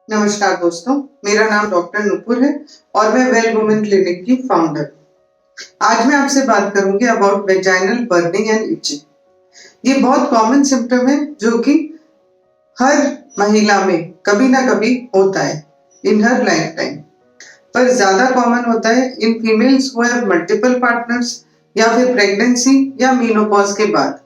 नमस्कार दोस्तों, मेरा नाम डॉक्टर नुपुर है और मैं वेल वुमेन क्लिनिक की फाउंडर। आज मैं आपसे बात करूंगी about vaginal burning and itching. ये बहुत कॉमन सिम्टम है जो कि हर महिला में कभी ना कभी होता है इन हर लाइफ टाइम, पर ज्यादा कॉमन होता है in females who have multiple partners या फिर प्रेगनेंसी या मीनोपॉज के बाद।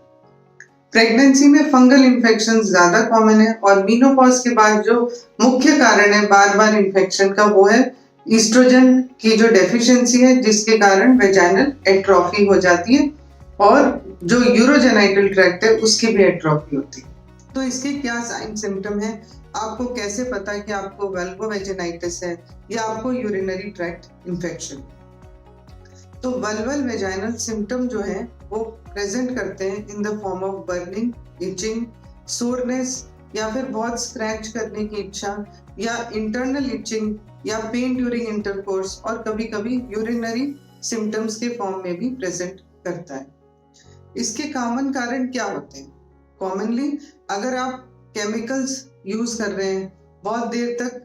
प्रेगनेंसी में फंगल इन्फेक्शन ज्यादा कॉमन है और मीनोपॉज के बाद जो मुख्य कारण है बार बार इन्फेक्शन का वो है ईस्ट्रोजन की जो डेफिशिएंसी है, जिसके कारण वेजाइनल एट्रोफी हो जाती है और जो यूरोजेनाइटल ट्रैक्ट है उसकी भी एट्रोफी होती है। तो इसके क्या साइन सिम्टम है, आपको कैसे पता है कि आपको वल्वोवेजिनाइटिस है या आपको यूरिनरी ट्रैक्ट इन्फेक्शन। तो वल्वल वेजाइनल सिम्टम जो है वो प्रेजेंट करते हैं in the form of burning, itching, soreness या फिर बहुत स्क्रैच करने की इच्छा या इंटरनल इचिंग या पेन ड्यूरिंग इंटरकोर्स और कभी कभी यूरिनरी सिम्टम्स के फॉर्म में भी प्रेजेंट करता है। इसके कॉमन कारण क्या होते हैं? कॉमनली अगर आप केमिकल्स यूज कर रहे हैं, बहुत देर तक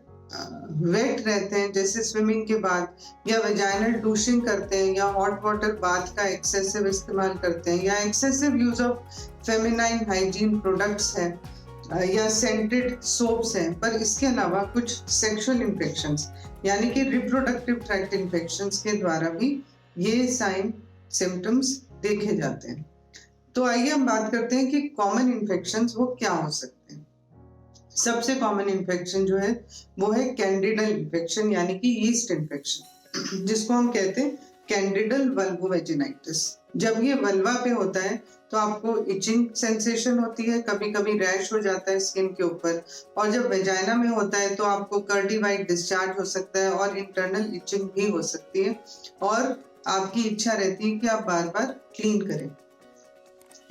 वेट रहते हैं जैसे स्विमिंग के बाद, या वेजाइनल डूशिंग करते हैं या हॉट वाटर बाथ का एक्सेसिव इस्तेमाल करते हैं या excessive use of feminine hygiene products हैं या सेंटेड सोप्स हैं, पर इसके अलावा कुछ सेक्सुअल इन्फेक्शंस यानी कि रिप्रोडक्टिव ट्रैक्ट इन्फेक्शंस के द्वारा भी ये साइन सिम्टम्स देखे जाते हैं। तो आइए हम बात करते हैं कि कॉमन इन्फेक्शंस वो क्या हो सकते हैं। सबसे कॉमन इन्फेक्शन जो है वो है कैंडिडल इन्फेक्शन यानी कि यीस्ट इन्फेक्शन, जिसको हम कहते हैं कैंडिडल वल्वोवेजिनाइटिस। जब ये वल्वा पे होता है तो आपको इचिंग सेंसेशन होती है, कभी कभी रैश हो जाता है स्किन के ऊपर, और जब वेजाइना में होता है तो आपको कर्डी वाइट डिस्चार्ज हो सकता है और इंटरनल इचिंग भी हो सकती है और आपकी इच्छा रहती है कि आप बार बार क्लीन करें।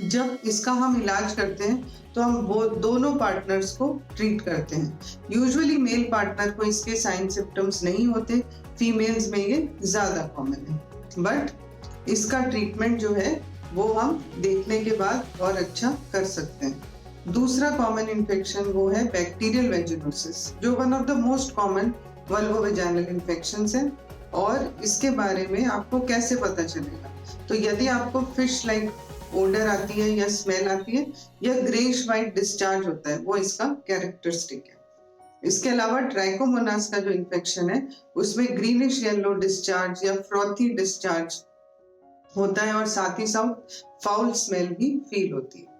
जब इसका हम इलाज करते हैं तो हम वो दोनों पार्टनर्स को ट्रीट करते हैं। यूजुअली मेल पार्टनर को इसके साइन सिम्टम्स नहीं होते, फीमेल्स में ये ज्यादा कॉमन है, बट इसका ट्रीटमेंट जो है वो हम देखने के बाद और अच्छा कर सकते हैं। दूसरा कॉमन इन्फेक्शन वो है बैक्टीरियल वेजिनोसिस, जो one of the most common vulvovaginal infections है। और इसके बारे में आपको कैसे पता चलेगा? तो यदि आपको फिश लाइक ओडर आती है या स्मेल आती है या ग्रेइश वाइट डिस्चार्ज होता है, वो इसका कैरेक्टरिस्टिक है। इसके अलावा ट्राइकोमोनास का जो इन्फेक्शन है उसमें ग्रीनिश येलो डिस्चार्ज या फ्रॉथी डिस्चार्ज होता है और साथ ही साथ फाउल स्मेल भी फील होती है।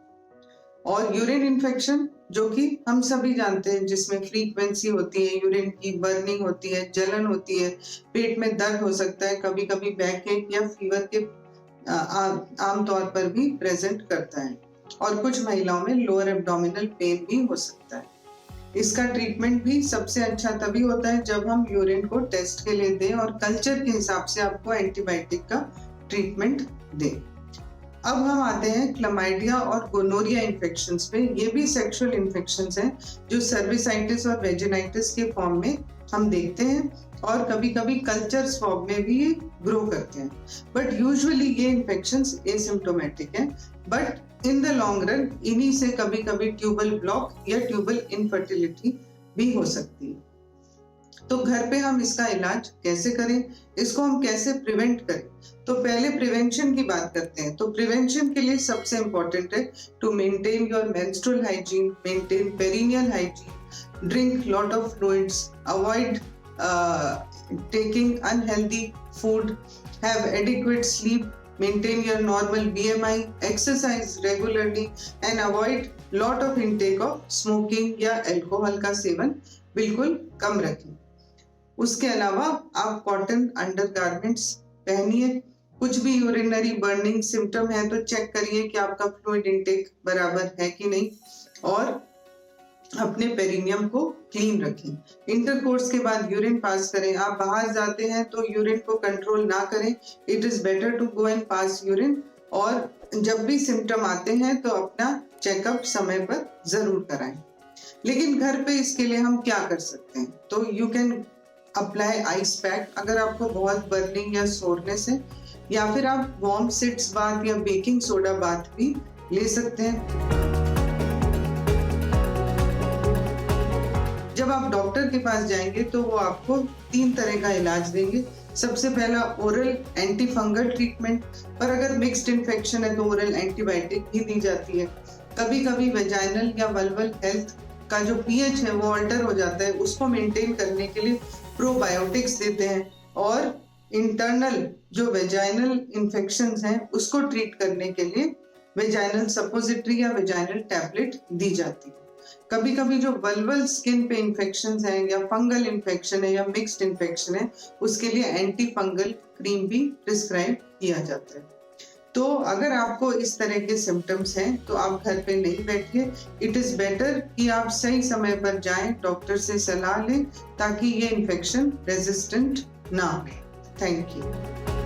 और यूरिन इन्फेक्शन जो कि हम सभी जानते हैं, जिसमें फ्रीक्वेंसी होती है, यूरिन की बर्निंग होती है, जलन होती है, पेट में दर्द हो सकता है, कभी कभी बैक एक या फीवर के आमतौर पर भी प्रेजेंट करता है और कुछ महिलाओं में लोअर एब्डोमिनल पेन भी हो सकता है। इसका ट्रीटमेंट भी सबसे अच्छा तभी होता है जब हम यूरिन को टेस्ट के लिए दें और कल्चर के हिसाब से आपको एंटीबायोटिक का ट्रीटमेंट दें। अब हम आते हैं क्लमाइडिया और गोनोरिया इन्फेक्शंस पे। ये भी सेक्सुअल इन्फेक्शंस हैं जो सर्विसाइटिस और वेजिनाइटिस के फॉर्म में हम देखते हैं और कभी कभी कल्चर स्वैब में भी ये ग्रो करते हैं, बट यूजुअली ये इन्फेक्शंस एसिम्प्टोमेटिक हैं, but in the long run इन्हीं से कभी कभी ट्यूबल ब्लॉक या ट्यूबल इनफर्टिलिटी भी हो सकती है। तो घर पे हम इसका इलाज कैसे करें, इसको हम कैसे प्रिवेंट करें? तो पहले प्रिवेंशन की बात करते हैं। तो प्रिवेंशन के लिए सबसे इंपॉर्टेंट है to maintain your menstrual hygiene, maintain perineal hygiene, drink lot of fluids, avoid taking unhealthy food, have adequate sleep, maintain your normal BMI, exercise regularly and avoid lot of intake of smoking या alcohol का seven बिल्कुल कम रखें। उसके अलावा आप cotton undergarments पहनिए। कुछ भी यूरिनरी बर्निंग सिम्टम है तो चेक करिए कि आपका फ्लूइड इंटेक बराबर है कि नहीं और अपने पेरिनियम को क्लीन रखें। इंटरकोर्स के बाद यूरिन पास करें। आप बाहर जाते हैं तो यूरिन को कंट्रोल ना करें, it is better to go and pass urine. और जब भी सिम्टम आते हैं तो अपना चेकअप समय पर जरूर कराएं। लेकिन घर पे इसके लिए हम क्या कर सकते हैं? तो you can apply ice pack अगर आपको बहुत बर्निंग या सोरनेस है, या फिर आप वार्म सिट्स बाथ या बेकिंग सोडा बाथ भी ले सकते हैं। जब आप आप डॉक्टर के पास जाएंगे तो वो आपको 3 तरह का इलाज देंगे। सबसे पहला ओरल एंटी फंगल ट्रीटमेंट, पर अगर मिक्स्ड इन्फेक्शन है तो ओरल एंटीबायोटिक भी दी जाती है। कभी कभी वेजाइनल या वल्वल हेल्थ का जो पीएच है वो अल्टर हो जाता है, उसको मेंटेन करने के लिए प्रोबायोटिक्स देते हैं, और इंटरनल जो वेजाइनल इन्फेक्शंस हैं उसको ट्रीट करने के लिए वेजाइनल सपोजिटरी या वेजाइनल टैबलेट दी जाती है। कभी कभी जो वल्वल स्किन पे इन्फेक्शंस हैं या फंगल इन्फेक्शन है या मिक्स्ड इन्फेक्शन है, उसके लिए एंटी फंगल क्रीम भी प्रिस्क्राइब किया जाता है। तो अगर आपको इस तरह के सिम्टम्स हैं तो आप घर पे नहीं बैठिए। इट इज बेटर कि आप सही समय पर जाएं, डॉक्टर से सलाह लें, ताकि ये इन्फेक्शन रेजिस्टेंट ना हो। Thank you.